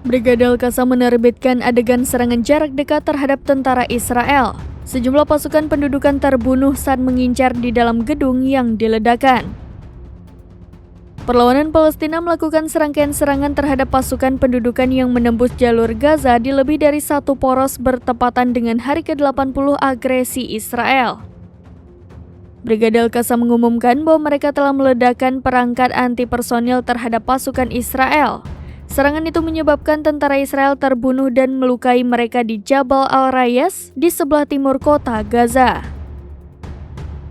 Brigade Al-Qassam menerbitkan adegan serangan jarak dekat terhadap tentara Israel. Sejumlah pasukan pendudukan terbunuh saat mengincar di dalam gedung yang diledakkan. Perlawanan Palestina melakukan serangkaian serangan terhadap pasukan pendudukan yang menembus jalur Gaza di lebih dari satu poros bertepatan dengan hari ke-80 agresi Israel. Brigade Al-Qassam mengumumkan bahwa mereka telah meledakkan perangkat anti-personil terhadap pasukan Israel. Serangan itu menyebabkan tentara Israel terbunuh dan melukai mereka di Jabal al-Rayas di sebelah timur kota Gaza.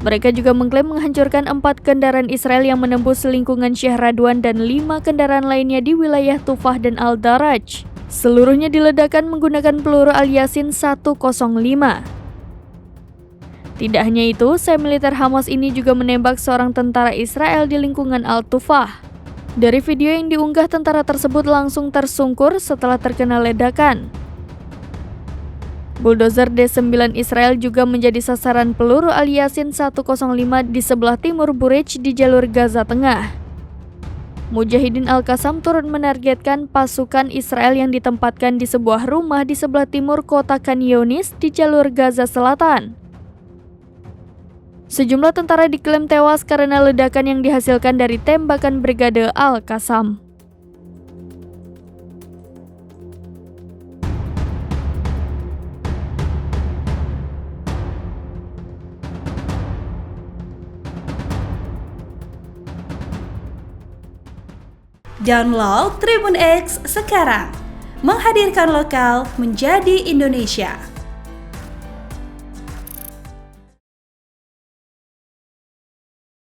Mereka juga mengklaim menghancurkan 4 kendaraan Israel yang menembus lingkungan Syekh Radwan dan 5 kendaraan lainnya di wilayah Tufah dan Al-Daraj. Seluruhnya diledakkan menggunakan peluru Al-Yasin 105. Tidak hanya itu, sel militer Hamas ini juga menembak seorang tentara Israel di lingkungan Al-Tufah. Dari video yang diunggah, tentara tersebut langsung tersungkur setelah terkena ledakan. Bulldozer D9 Israel juga menjadi sasaran peluru Al-Yasin 105 di sebelah timur Burej di jalur Gaza Tengah. Mujahidin Al-Qassam turut menargetkan pasukan Israel yang ditempatkan di sebuah rumah di sebelah timur kota Khan Younis di jalur Gaza Selatan. Sejumlah tentara diklaim tewas karena ledakan yang dihasilkan dari tembakan Brigade Al-Qassam. Download Tribun X sekarang, menghadirkan lokal menjadi Indonesia.